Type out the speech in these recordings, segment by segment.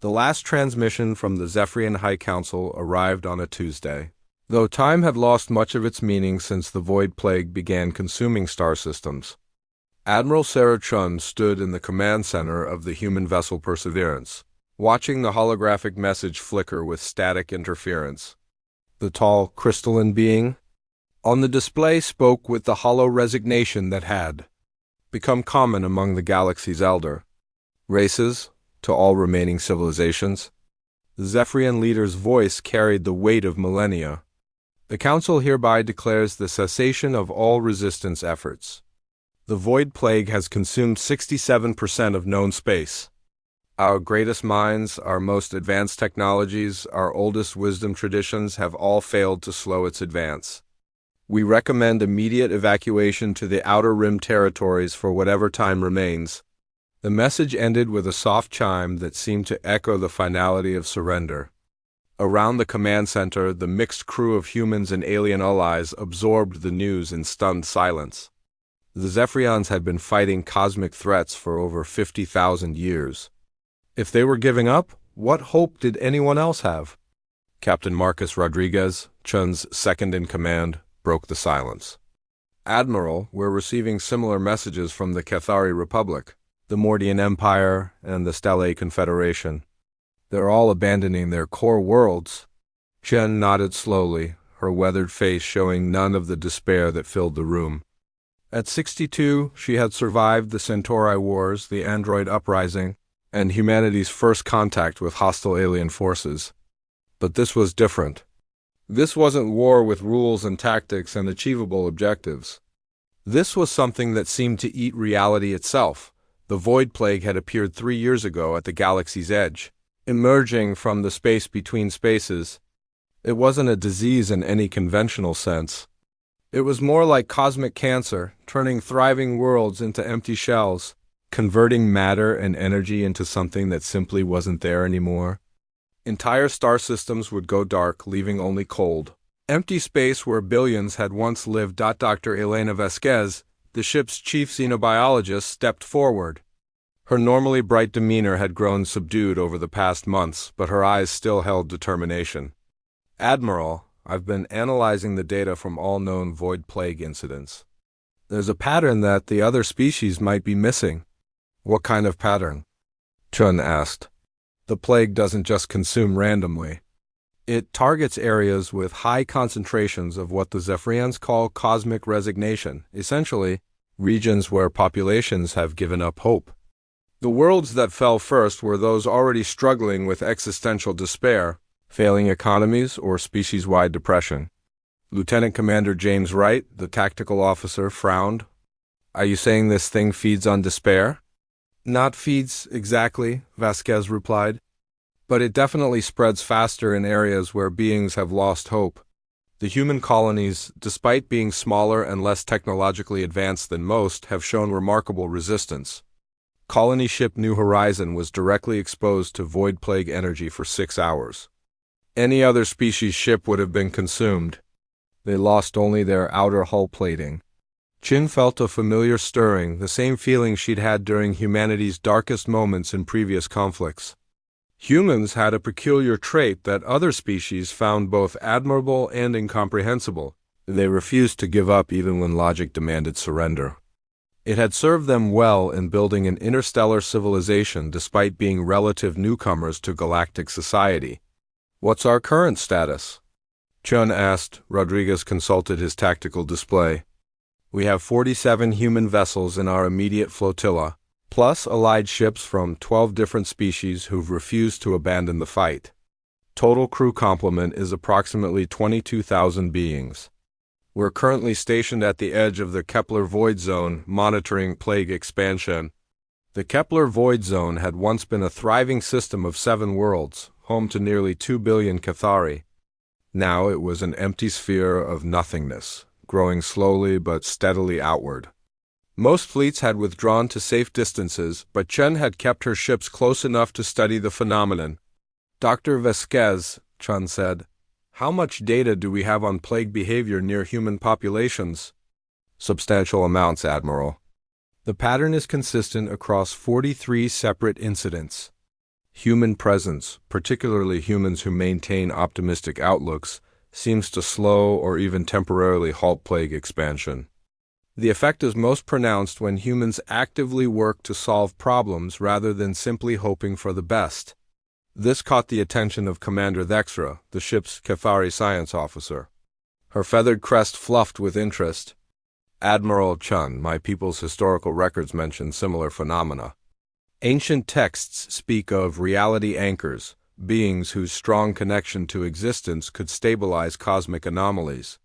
The last transmission from the Zephyrian High Council arrived on a Tuesday. Though time had lost much of its meaning since the Void Plague began consuming star systems, Admiral Sarah Chun stood in the command center of the human vessel Perseverance, watching the holographic message flicker with static interference. The tall, crystalline being on the display spoke with the hollow resignation that had become common among the galaxy's elder races to all remaining civilizations. The Zephyrian leader's voice carried the weight of millennia. The Council hereby declares the cessation of all resistance efforts. The Void Plague has consumed 67% of known space. Our greatest minds, our most advanced technologies, our oldest wisdom traditions have all failed to slow its advance. We recommend immediate evacuation to the Outer Rim territories for whatever time remains. The message ended with a soft chime that seemed to echo the finality of surrender. Around the command center, the mixed crew of humans and alien allies absorbed the news in stunned silence. The Zephyrians had been fighting cosmic threats for over 50,000 years. If they were giving up, what hope did anyone else have? Captain Marcus Rodriguez, Chun's second-in-command, broke the silence. Admiral, we're receiving similar messages from the Cathari Republic, the Mordian Empire, and the Stellae Confederation. They're all abandoning their core worlds. Chen nodded slowly, her weathered face showing none of the despair that filled the room. At 62, she had survived the Centauri Wars, the Android Uprising, and humanity's first contact with hostile alien forces. But this was different. This wasn't war with rules and tactics and achievable objectives. This was something that seemed to eat reality itself. The Void Plague had appeared 3 years ago at the galaxy's edge, emerging from the space between spaces. It wasn't a disease in any conventional sense. It was more like cosmic cancer, turning thriving worlds into empty shells, converting matter and energy into something that simply wasn't there anymore. Entire star systems would go dark, leaving only cold, empty space where billions had once lived. Dr. Elena Vasquez, the ship's chief xenobiologist, stepped forward. Her normally bright demeanor had grown subdued over the past months, but her eyes still held determination. Admiral, I've been analyzing the data from all known Void Plague incidents. There's a pattern that the other species might be missing. What kind of pattern? Chun asked. The plague doesn't just consume randomly. It targets areas with high concentrations of what the Zephyrians call cosmic resignation, essentially, regions where populations have given up hope. The worlds that fell first were those already struggling with existential despair, failing economies, or species-wide depression. Lieutenant Commander James Wright, the tactical officer, frowned. Are you saying this thing feeds on despair? Not feeds, exactly, Vasquez replied. But it definitely spreads faster in areas where beings have lost hope. The human colonies, despite being smaller and less technologically advanced than most, have shown remarkable resistance. Colony ship New Horizon was directly exposed to Void Plague energy for 6 hours. Any other species ship would have been consumed. They lost only their outer hull plating. Chin felt a familiar stirring, the same feeling she'd had during humanity's darkest moments in previous conflicts. Humans had a peculiar trait that other species found both admirable and incomprehensible. They refused to give up even when logic demanded surrender. It had served them well in building an interstellar civilization despite being relative newcomers to galactic society. What's our current status? Chun asked. Rodriguez consulted his tactical display. We have 47 human vessels in our immediate flotilla, plus allied ships from 12 different species who've refused to abandon the fight. Total crew complement is approximately 22,000 beings. We're currently stationed at the edge of the Kepler Void Zone, monitoring plague expansion. The Kepler Void Zone had once been a thriving system of 7 worlds, home to nearly 2 billion Cathari. Now it was an empty sphere of nothingness, growing slowly but steadily outward. Most fleets had withdrawn to safe distances, but Chen had kept her ships close enough to study the phenomenon. Dr. Vasquez, Chun said, how much data do we have on plague behavior near human populations? Substantial amounts, Admiral. The pattern is consistent across 43 separate incidents. Human presence, particularly humans who maintain optimistic outlooks, seems to slow or even temporarily halt plague expansion. The effect is most pronounced when humans actively work to solve problems rather than simply hoping for the best. This caught the attention of Commander Thexra, the ship's Cathari science officer. Her feathered crest fluffed with interest. Admiral Chun, my people's historical records mention similar phenomena. Ancient texts speak of reality anchors, beings whose strong connection to existence could stabilize cosmic anomalies.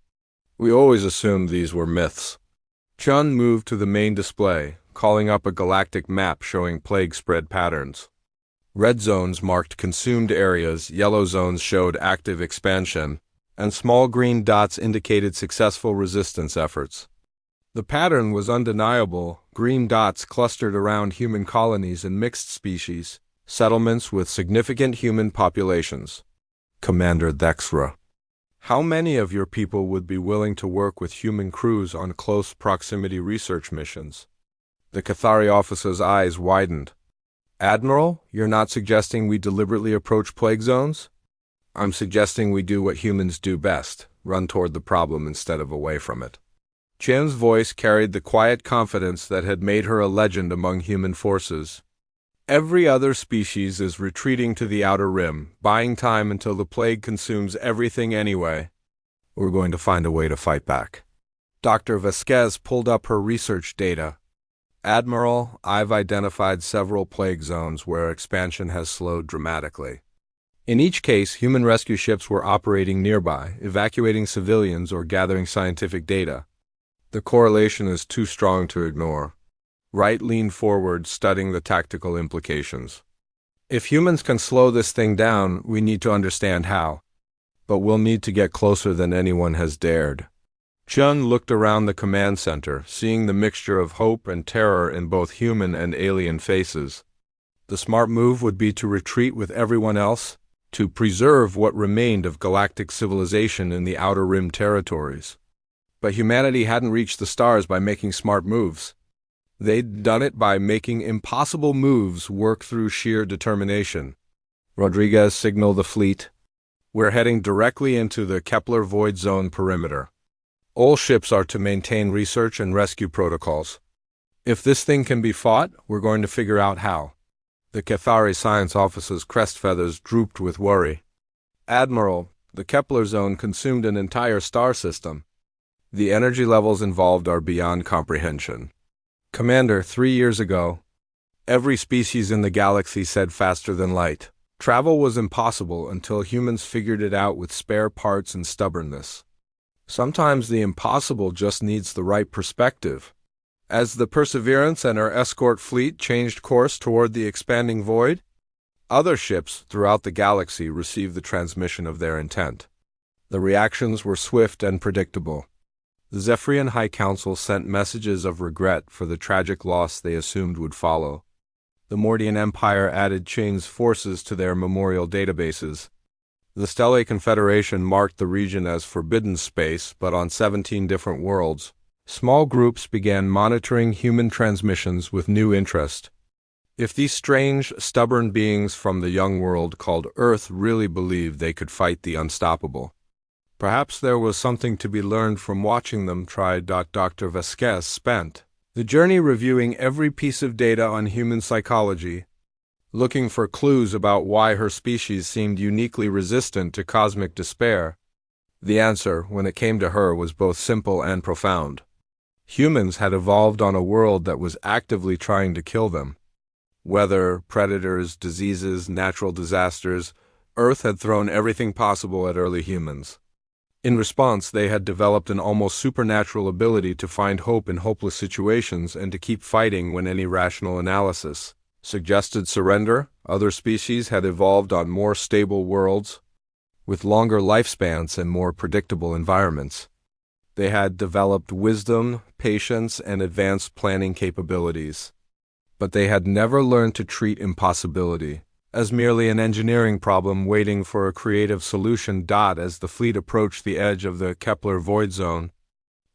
We always assumed these were myths. Chun moved to the main display, calling up a galactic map showing plague spread patterns. Red zones marked consumed areas, yellow zones showed active expansion, and small green dots indicated successful resistance efforts. The pattern was undeniable. Green dots clustered around human colonies and mixed species, settlements with significant human populations. Commander Thexra, how many of your people would be willing to work with human crews on close proximity research missions? The Cathari officer's eyes widened. Admiral, you're not suggesting we deliberately approach plague zones? I'm suggesting we do what humans do best, run toward the problem instead of away from it. Chen's voice carried the quiet confidence that had made her a legend among human forces. Every other species is retreating to the outer rim, buying time until the plague consumes everything anyway. We're going to find a way to fight back. Dr. Vasquez pulled up her research data. Admiral, I've identified several plague zones where expansion has slowed dramatically. In each case, human rescue ships were operating nearby, evacuating civilians or gathering scientific data. The correlation is too strong to ignore. Wright leaned forward, studying the tactical implications. If humans can slow this thing down, we need to understand how. But we'll need to get closer than anyone has dared. Chun looked around the command center, seeing the mixture of hope and terror in both human and alien faces. The smart move would be to retreat with everyone else, to preserve what remained of galactic civilization in the Outer Rim territories. But humanity hadn't reached the stars by making smart moves. They'd done it by making impossible moves work through sheer determination. Rodriguez signaled the fleet. We're heading directly into the Kepler Void Zone perimeter. All ships are to maintain research and rescue protocols. If this thing can be fought, we're going to figure out how. The Cathari science officer's crest feathers drooped with worry. Admiral, the Kepler zone consumed an entire star system. The energy levels involved are beyond comprehension. Commander, 3 years ago, every species in the galaxy said faster than light. Travel was impossible until humans figured it out with spare parts and stubbornness. Sometimes the impossible just needs the right perspective. As the Perseverance and her escort fleet changed course toward the expanding void, other ships throughout the galaxy received the transmission of their intent. The reactions were swift and predictable. The Zephyrian High Council sent messages of regret for the tragic loss they assumed would follow. The Mordian Empire added Chain's forces to their memorial databases. The Stellate Confederation marked the region as forbidden space, but on 17 different worlds, small groups began monitoring human transmissions with new interest. If these strange, stubborn beings from the young world called Earth really believed they could fight the unstoppable, perhaps there was something to be learned from watching them try. Dr. Vasquez spent the journey reviewing every piece of data on human psychology, looking for clues about why her species seemed uniquely resistant to cosmic despair. The answer, when it came to her, was both simple and profound. Humans had evolved on a world that was actively trying to kill them. Weather, predators, diseases, natural disasters, Earth had thrown everything possible at early humans. In response, they had developed an almost supernatural ability to find hope in hopeless situations and to keep fighting when any rational analysis suggested surrender. Other species had evolved on more stable worlds, with longer lifespans and more predictable environments. They had developed wisdom, patience, and advanced planning capabilities. But they had never learned to treat impossibility as merely an engineering problem waiting for a creative solution. As the fleet approached the edge of the Kepler Void Zone,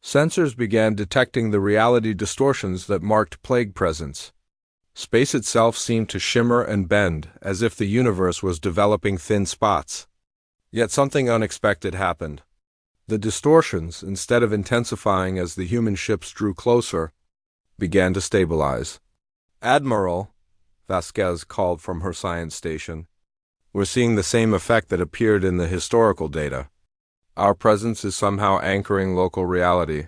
sensors began detecting the reality distortions that marked plague presence. Space itself seemed to shimmer and bend, as if the universe was developing thin spots. Yet something unexpected happened. The distortions, instead of intensifying as the human ships drew closer, began to stabilize. "Admiral," Vasquez called from her science station, "we're seeing the same effect that appeared in the historical data. Our presence is somehow anchoring local reality."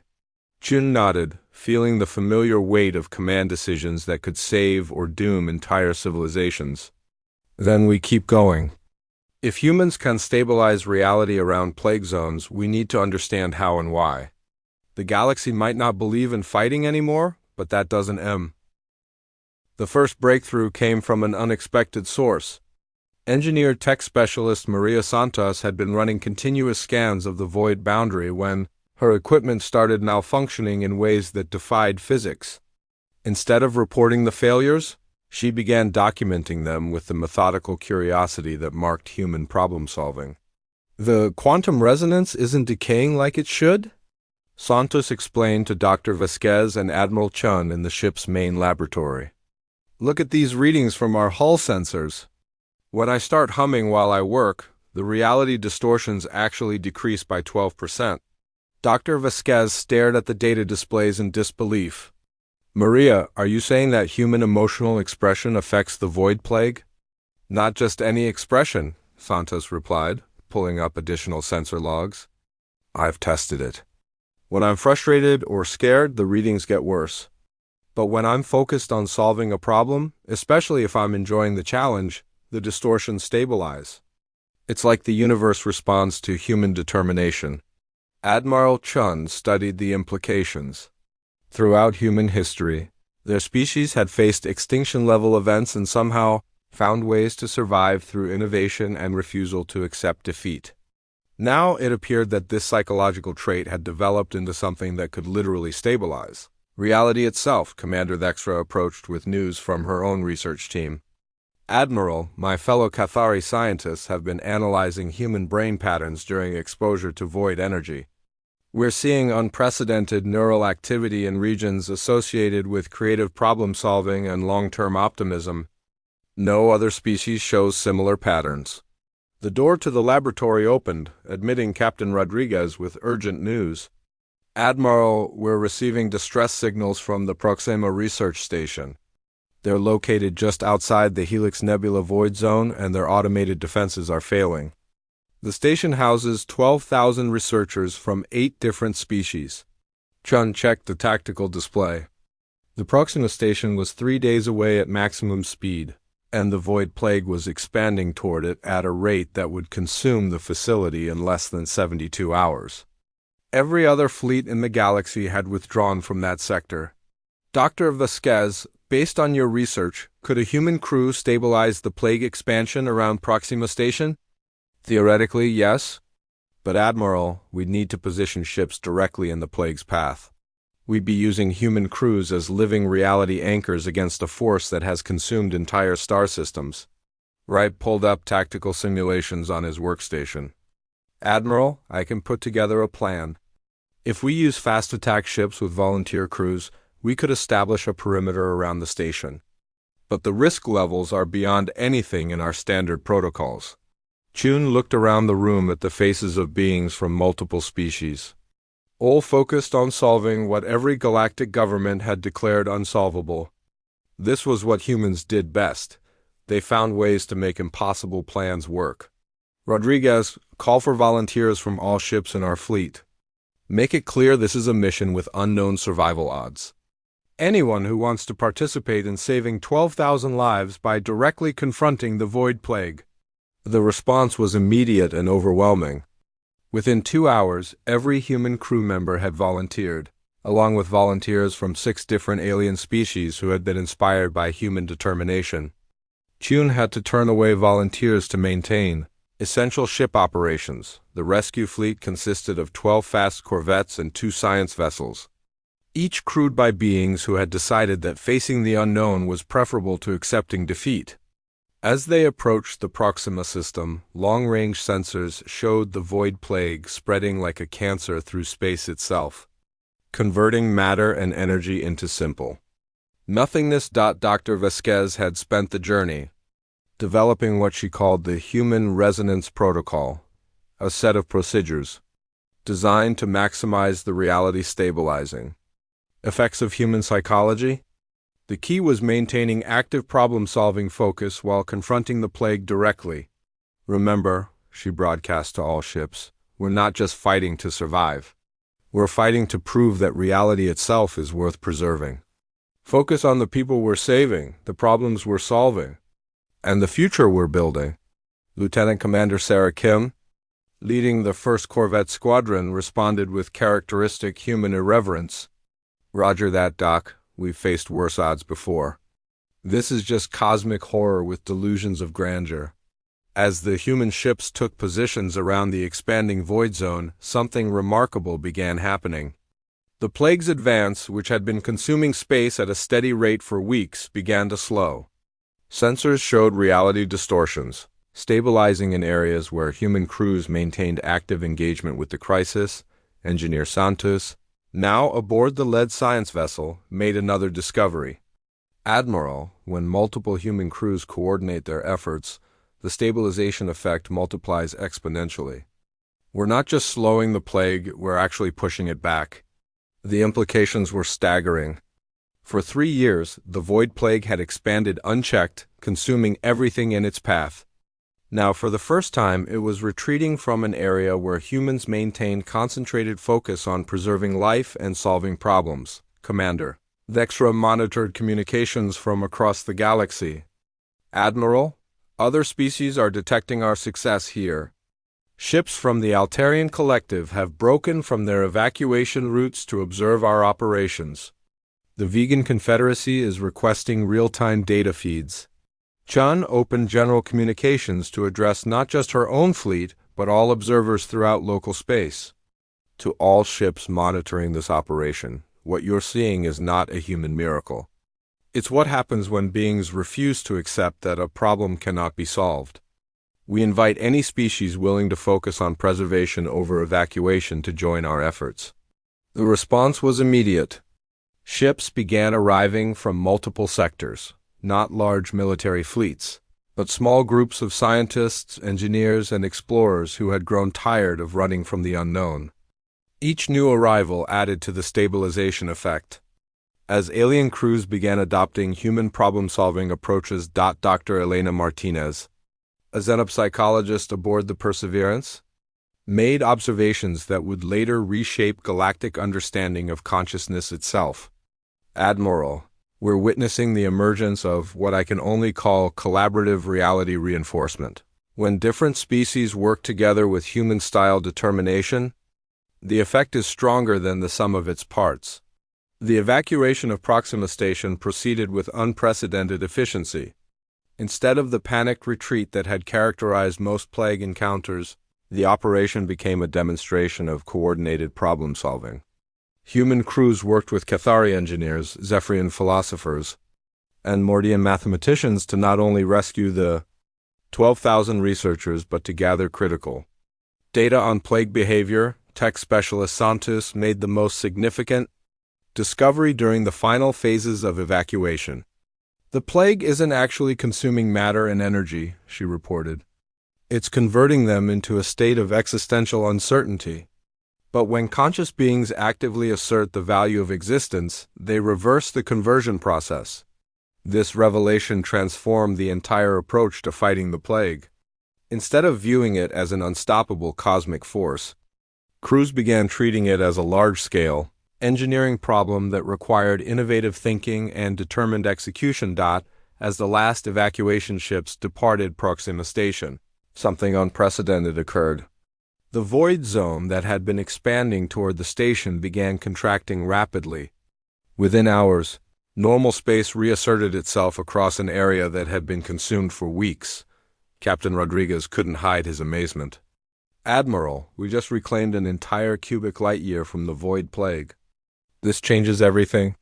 Chun nodded, feeling the familiar weight of command decisions that could save or doom entire civilizations. "Then we keep going. If humans can stabilize reality around plague zones, we need to understand how and why. The galaxy might not believe in fighting anymore, but that doesn't end." The first breakthrough came from an unexpected source. Engineer tech specialist Maria Santos had been running continuous scans of the void boundary when her equipment started malfunctioning in ways that defied physics. Instead of reporting the failures, she began documenting them with the methodical curiosity that marked human problem-solving. "The quantum resonance isn't decaying like it should?" Santos explained to Dr. Vasquez and Admiral Chun in the ship's main laboratory. "Look at these readings from our hull sensors. When I start humming while I work, the reality distortions actually decrease by 12%. Dr. Vasquez stared at the data displays in disbelief. "Maria, are you saying that human emotional expression affects the void plague?" "Not just any expression," Santos replied, pulling up additional sensor logs. "I've tested it. When I'm frustrated or scared, the readings get worse. But when I'm focused on solving a problem, especially if I'm enjoying the challenge, the distortions stabilize. It's like the universe responds to human determination." Admiral Chun studied the implications. Throughout human history, their species had faced extinction-level events and somehow found ways to survive through innovation and refusal to accept defeat. Now it appeared that this psychological trait had developed into something that could literally stabilize reality itself, Commander Thextra approached with news from her own research team. "Admiral, my fellow Cathari scientists have been analyzing human brain patterns during exposure to void energy. We're seeing unprecedented neural activity in regions associated with creative problem-solving and long-term optimism. No other species shows similar patterns." The door to the laboratory opened, admitting Captain Rodriguez with urgent news. "Admiral, we're receiving distress signals from the Proxima Research Station. They're located just outside the Helix Nebula void zone, and their automated defenses are failing. The station houses 12,000 researchers from 8 different species." Chun checked the tactical display. The Proxima station was 3 days away at maximum speed, and the void plague was expanding toward it at a rate that would consume the facility in less than 72 hours. Every other fleet in the galaxy had withdrawn from that sector. "Dr. Vasquez, based on your research, could a human crew stabilize the plague expansion around Proxima Station?" "Theoretically, yes. But Admiral, we'd need to position ships directly in the plague's path. We'd be using human crews as living reality anchors against a force that has consumed entire star systems." Wright pulled up tactical simulations on his workstation. "Admiral, I can put together a plan. If we use fast attack ships with volunteer crews, we could establish a perimeter around the station. But the risk levels are beyond anything in our standard protocols." Chun looked around the room at the faces of beings from multiple species, all focused on solving what every galactic government had declared unsolvable. This was what humans did best. They found ways to make impossible plans work. "Rodriguez, call for volunteers from all ships in our fleet. Make it clear this is a mission with unknown survival odds. Anyone who wants to participate in saving 12,000 lives by directly confronting the void plague." The response was immediate and overwhelming. Within 2 hours, every human crew member had volunteered, along with volunteers from 6 different alien species who had been inspired by human determination. Chun had to turn away volunteers to maintain essential ship operations. The rescue fleet consisted of 12 fast corvettes and 2 science vessels, each crewed by beings who had decided that facing the unknown was preferable to accepting defeat. As they approached the Proxima system, long-range sensors showed the void plague spreading like a cancer through space itself, converting matter and energy into simple, Nothingness. Dr. Vasquez had spent the journey developing what she called the Human Resonance Protocol, a set of procedures designed to maximize the reality stabilizing effects of human psychology. The key was maintaining active problem-solving focus while confronting the plague directly. Remember, she broadcast to all ships, we're not just fighting to survive. We're fighting to prove that reality itself is worth preserving. Focus on the people we're saving, the problems we're solving, and the future we're building. Lieutenant Commander Sarah Kim, leading the 1st Corvette Squadron, responded with characteristic human irreverence. Roger that, Doc. We've faced worse odds before. This is just cosmic horror with delusions of grandeur. As the human ships took positions around the expanding void zone, something remarkable began happening. The plague's advance, which had been consuming space at a steady rate for weeks, began to slow. Sensors showed reality distortions, stabilizing in areas where human crews maintained active engagement with the crisis. Engineer Santos, now aboard the lead science vessel, made another discovery. Admiral, when multiple human crews coordinate their efforts, the stabilization effect multiplies exponentially. We're not just slowing the plague, we're actually pushing it back. The implications were staggering. For 3 years, the void plague had expanded unchecked, consuming everything in its path. Now, for the first time, it was retreating from an area where humans maintained concentrated focus on preserving life and solving problems. Commander Vexra monitored communications from across the galaxy. Admiral, other species are detecting our success here. Ships from the Altarian Collective have broken from their evacuation routes to observe our operations. The Vegan Confederacy is requesting real-time data feeds. Chun opened general communications to address not just her own fleet, but all observers throughout local space. To all ships monitoring this operation, what you're seeing is not a human miracle. It's what happens when beings refuse to accept that a problem cannot be solved. We invite any species willing to focus on preservation over evacuation to join our efforts. The response was immediate. Ships began arriving from multiple sectors. Not large military fleets, but small groups of scientists, engineers, and explorers who had grown tired of running from the unknown. Each new arrival added to the stabilization effect. As alien crews began adopting human problem-solving approaches. Dr. Elena Martinez, a xenopsychologist aboard the Perseverance, made observations that would later reshape galactic understanding of consciousness itself. Admiral, we're witnessing the emergence of what I can only call collaborative reality reinforcement. When different species work together with human-style determination, the effect is stronger than the sum of its parts. The evacuation of Proxima Station proceeded with unprecedented efficiency. Instead of the panicked retreat that had characterized most plague encounters, the operation became a demonstration of coordinated problem-solving. Human crews worked with Cathari engineers, Zephyrian philosophers, and Mordian mathematicians to not only rescue the 12,000 researchers but to gather critical data on plague behavior. Tech specialist Santos made the most significant discovery during the final phases of evacuation. The plague isn't actually consuming matter and energy, she reported. It's converting them into a state of existential uncertainty. But when conscious beings actively assert the value of existence, they reverse the conversion process. This revelation transformed the entire approach to fighting the plague. Instead of viewing it as an unstoppable cosmic force, crews began treating it as a large-scale, engineering problem that required innovative thinking and determined execution. As the last evacuation ships departed Proxima Station, something unprecedented occurred. The void zone that had been expanding toward the station began contracting rapidly. Within hours, normal space reasserted itself across an area that had been consumed for weeks. Captain Rodriguez couldn't hide his amazement. Admiral, we just reclaimed an entire cubic light-year from the void plague. This changes everything.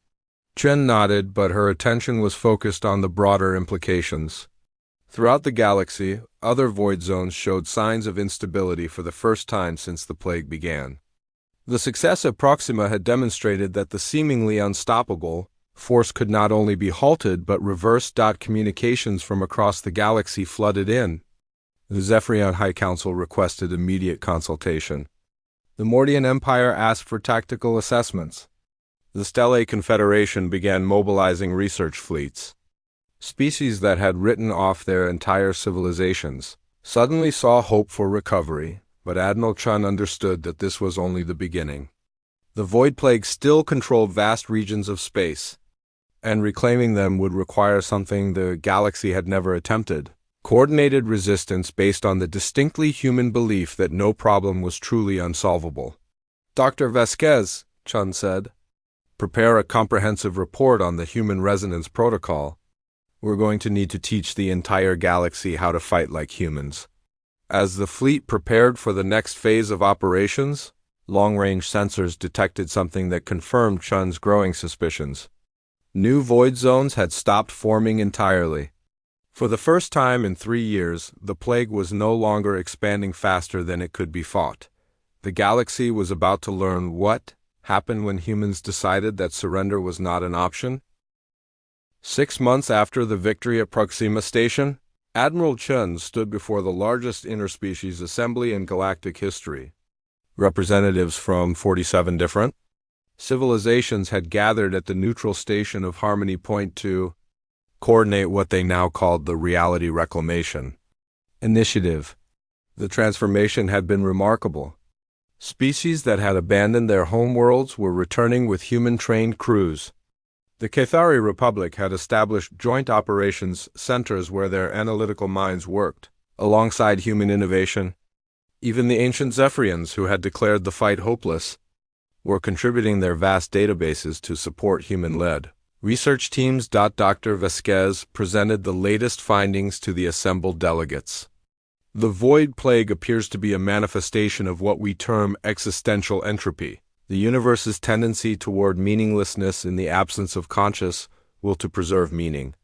Chen nodded, but her attention was focused on the broader implications. Throughout the galaxy, other void zones showed signs of instability for the first time since the plague began. The success of Proxima had demonstrated that the seemingly unstoppable Force could not only be halted but reversed. Communications from across the galaxy flooded in. The Zephyrian High Council requested immediate consultation. The Mordian Empire asked for tactical assessments. The Stellae Confederation began mobilizing research fleets. Species that had written off their entire civilizations suddenly saw hope for recovery, but Admiral Chun understood that this was only the beginning. The Void Plague still controlled vast regions of space, and reclaiming them would require something the galaxy had never attempted: coordinated resistance based on the distinctly human belief that no problem was truly unsolvable. Dr. Vasquez, Chun said, prepare a comprehensive report on the human resonance protocol. We're going to need to teach the entire galaxy how to fight like humans. As the fleet prepared for the next phase of operations, long-range sensors detected something that confirmed Chun's growing suspicions. New void zones had stopped forming entirely. For the first time in 3 years, the plague was no longer expanding faster than it could be fought. The galaxy was about to learn what happened when humans decided that surrender was not an option. 6 months after the victory at Proxima Station, Admiral Chun stood before the largest interspecies assembly in galactic history. Representatives from 47 different civilizations had gathered at the neutral station of Harmony Point to coordinate what they now called the Reality Reclamation Initiative. The transformation had been remarkable. Species that had abandoned their homeworlds were returning with human-trained crews. The Cathari Republic had established joint operations centers where their analytical minds worked, alongside human innovation. Even the ancient Zephyrians, who had declared the fight hopeless, were contributing their vast databases to support human-led research teams. Dr. Vasquez presented the latest findings to the assembled delegates. The Void Plague appears to be a manifestation of what we term existential entropy, the universe's tendency toward meaninglessness in the absence of conscious will to preserve meaning.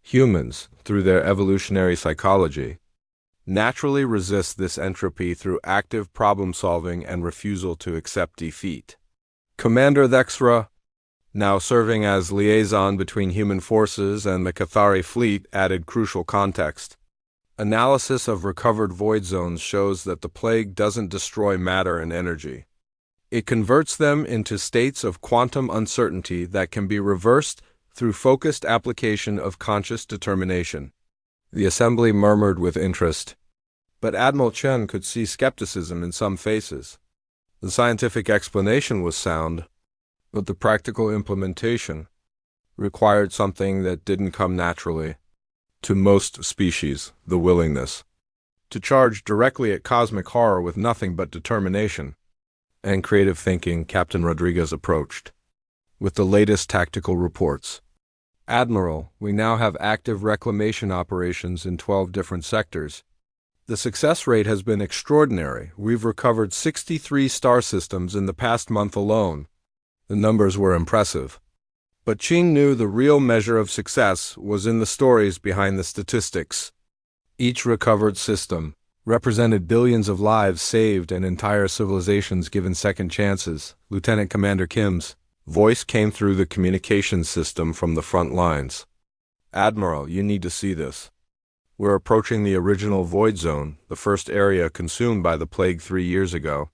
Humans, through their evolutionary psychology, naturally resist this entropy through active problem-solving and refusal to accept defeat. Commander Thexra, now serving as liaison between human forces and the Cathari fleet, added crucial context. Analysis of recovered void zones shows that the plague doesn't destroy matter and energy. It converts them into states of quantum uncertainty that can be reversed through focused application of conscious determination. The assembly murmured with interest, but Admiral Chen could see skepticism in some faces. The scientific explanation was sound, but the practical implementation required something that didn't come naturally to most species: the willingness to charge directly at cosmic horror with nothing but determination and creative thinking. Captain Rodriguez approached with the latest tactical reports. Admiral, we now have active reclamation operations in 12 different sectors. The success rate has been extraordinary. We've recovered 63 star systems in the past month alone. The numbers were impressive. But Ching knew the real measure of success was in the stories behind the statistics. Each recovered system represented billions of lives saved and entire civilizations given second chances. Lieutenant Commander Kim's voice came through the communications system from the front lines. Admiral, you need to see this. We're approaching the original Void Zone, the first area consumed by the plague 3 years ago.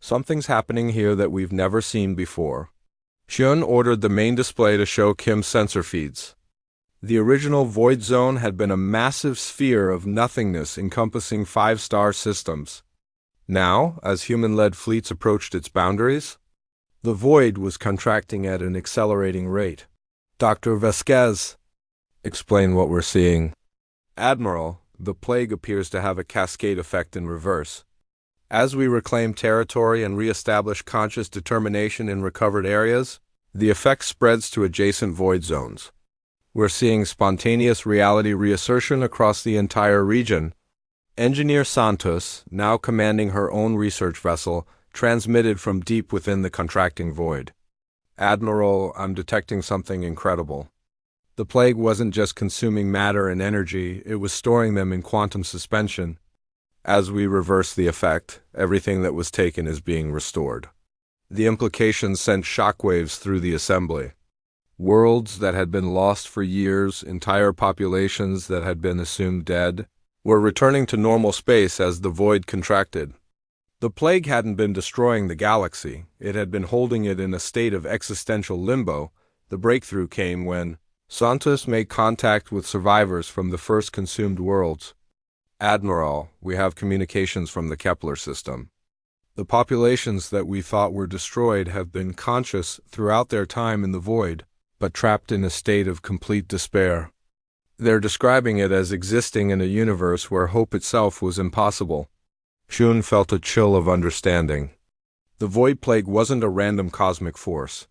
Something's happening here that we've never seen before. Xion ordered the main display to show Kim's sensor feeds. The original Void Zone had been a massive sphere of nothingness encompassing 5-star systems. Now, as human-led fleets approached its boundaries, the void was contracting at an accelerating rate. Dr. Vasquez, explain what we're seeing. Admiral, the plague appears to have a cascade effect in reverse. As we reclaim territory and re-establish conscious determination in recovered areas, the effect spreads to adjacent void zones. We're seeing spontaneous reality reassertion across the entire region. Engineer Santos, now commanding her own research vessel, transmitted from deep within the contracting void. Admiral, I'm detecting something incredible. The plague wasn't just consuming matter and energy, it was storing them in quantum suspension. As we reverse the effect, everything that was taken is being restored. The implications sent shockwaves through the assembly. Worlds that had been lost for years, entire populations that had been assumed dead, were returning to normal space as the void contracted. The plague hadn't been destroying the galaxy, it had been holding it in a state of existential limbo. The breakthrough came when Santos made contact with survivors from the first consumed worlds. "Admiral, we have communications from the Kepler system. The populations that we thought were destroyed have been conscious throughout their time in the void, but trapped in a state of complete despair. They're describing it as existing in a universe where hope itself was impossible." Shun felt a chill of understanding. The void plague wasn't a random cosmic force.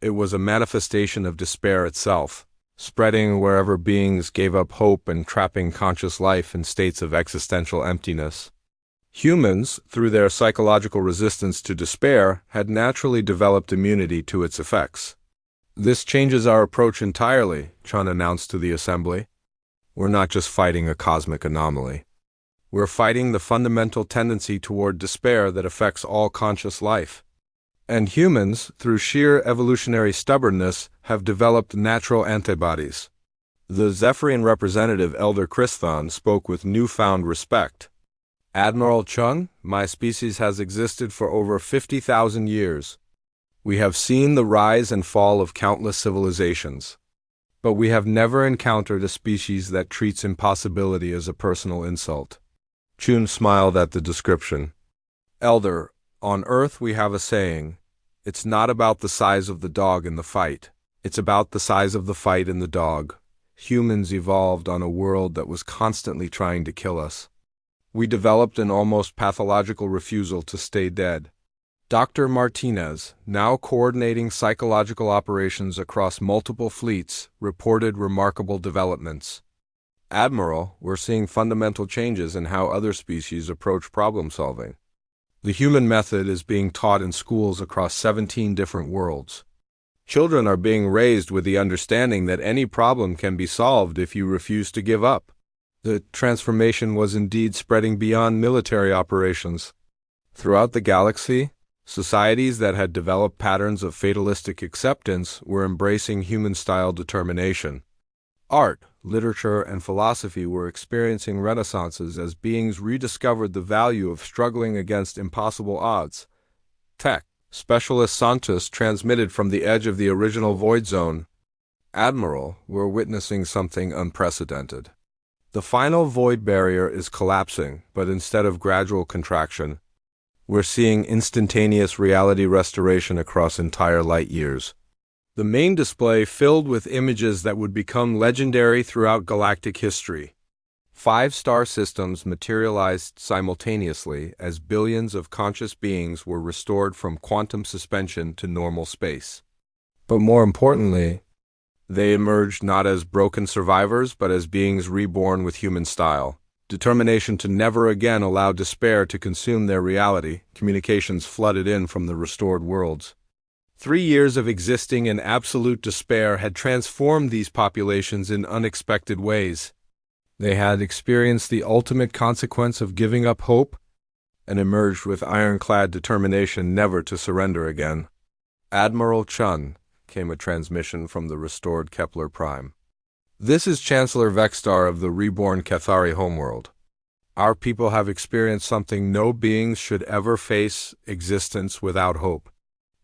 It was a manifestation of despair itself, spreading wherever beings gave up hope and trapping conscious life in states of existential emptiness. Humans, through their psychological resistance to despair, had naturally developed immunity to its effects. "This changes our approach entirely," Chun announced to the assembly. "We're not just fighting a cosmic anomaly. We're fighting the fundamental tendency toward despair that affects all conscious life. And humans, through sheer evolutionary stubbornness, have developed natural antibodies." The Zephyrian representative, Elder Christhon, spoke with newfound respect. "Admiral Chun, my species has existed for over 50,000 years. We have seen the rise and fall of countless civilizations. But we have never encountered a species that treats impossibility as a personal insult." Chun smiled at the description. "Elder, on Earth we have a saying, it's not about the size of the dog in the fight, it's about the size of the fight in the dog. Humans evolved on a world that was constantly trying to kill us. We developed an almost pathological refusal to stay dead. Dr. Martinez, now coordinating psychological operations across multiple fleets, reported remarkable developments. Admiral, we're seeing fundamental changes in how other species approach problem solving. The human method is being taught in schools across 17 different worlds. Children are being raised with the understanding that any problem can be solved if you refuse to give up." The transformation was indeed spreading beyond military operations. Throughout the galaxy, societies that had developed patterns of fatalistic acceptance were embracing human-style determination. Art, literature, and philosophy were experiencing renaissances as beings rediscovered the value of struggling against impossible odds. Tech, Specialist Santos transmitted from the edge of the original void zone. "Admiral, we're witnessing something unprecedented. The final void barrier is collapsing, but instead of gradual contraction, we're seeing instantaneous reality restoration across entire light years." The main display filled with images that would become legendary throughout galactic history. 5 star systems materialized simultaneously as billions of conscious beings were restored from quantum suspension to normal space. But more importantly, they emerged not as broken survivors, but as beings reborn with human style. Determination to never again allow despair to consume their reality, communications flooded in from the restored worlds. 3 years of existing in absolute despair had transformed these populations in unexpected ways. They had experienced the ultimate consequence of giving up hope and emerged with ironclad determination never to surrender again. "Admiral Chun," came a transmission from the restored Kepler Prime. "This is Chancellor Vexstar of the reborn Cathari homeworld. Our people have experienced something no beings should ever face: existence without hope.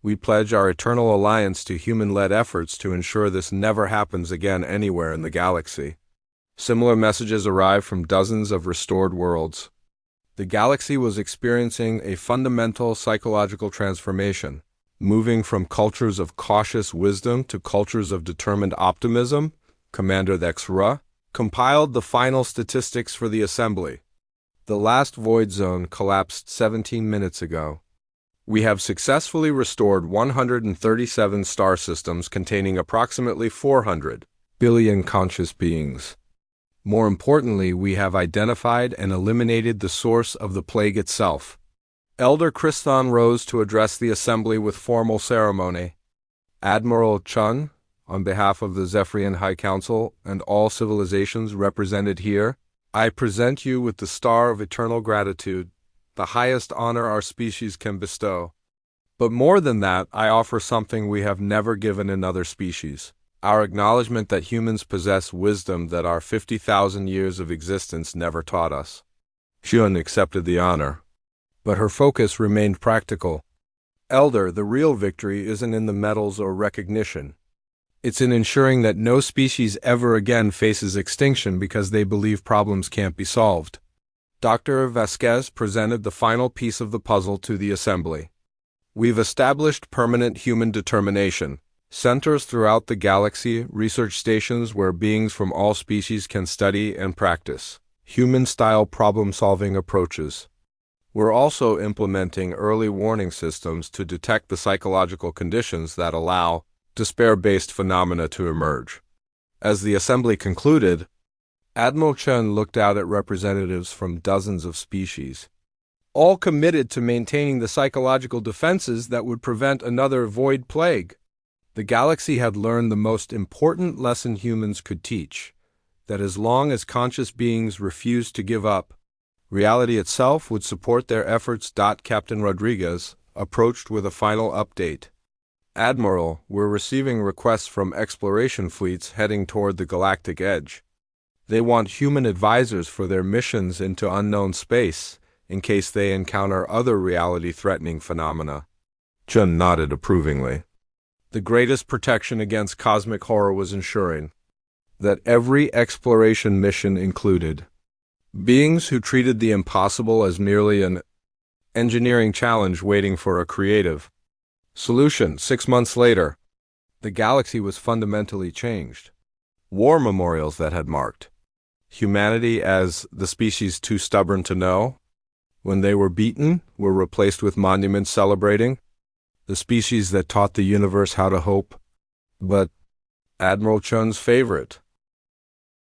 We pledge our eternal alliance to human-led efforts to ensure this never happens again anywhere in the galaxy." Similar messages arrived from dozens of restored worlds. The galaxy was experiencing a fundamental psychological transformation, moving from cultures of cautious wisdom to cultures of determined optimism. Commander Thexra compiled the final statistics for the assembly. "The last void zone collapsed 17 minutes ago. We have successfully restored 137 star systems containing approximately 400 billion conscious beings. More importantly, we have identified and eliminated the source of the plague itself." Elder Christhon rose to address the assembly with formal ceremony. "Admiral Chun, on behalf of the Zephyrian High Council and all civilizations represented here, I present you with the Star of Eternal Gratitude, the highest honor our species can bestow. But more than that, I offer something we have never given another species: Our acknowledgement that humans possess wisdom that our 50,000 years of existence never taught us. Jun accepted the honor, but her focus remained practical. Elder, the real victory isn't in the medals or recognition. It's in ensuring that no species ever again faces extinction because they believe problems can't be solved. Dr. Vasquez presented the final piece of the puzzle to the assembly. We've established permanent human determination, centers throughout the galaxy, research stations where beings from all species can study and practice human-style problem-solving approaches. We're also implementing early warning systems to detect the psychological conditions that allow despair-based phenomena to emerge. As the assembly concluded, Admiral Chen looked out at representatives from dozens of species, all committed to maintaining the psychological defenses that would prevent another void plague. The galaxy had learned the most important lesson humans could teach, that as long as conscious beings refused to give up, reality itself would support their efforts. Captain Rodriguez approached with a final update. Admiral, we're receiving requests from exploration fleets heading toward the galactic edge. They want human advisors for their missions into unknown space, in case they encounter other reality-threatening phenomena. Chun nodded approvingly. The greatest protection against cosmic horror was ensuring that every exploration mission included beings who treated the impossible as merely an engineering challenge waiting for a creative solution. 6 months later, the galaxy was fundamentally changed. War memorials that had marked humanity as the species too stubborn to know, when they were beaten, were replaced with monuments celebrating the species that taught the universe how to hope. But Admiral Chun's favorite,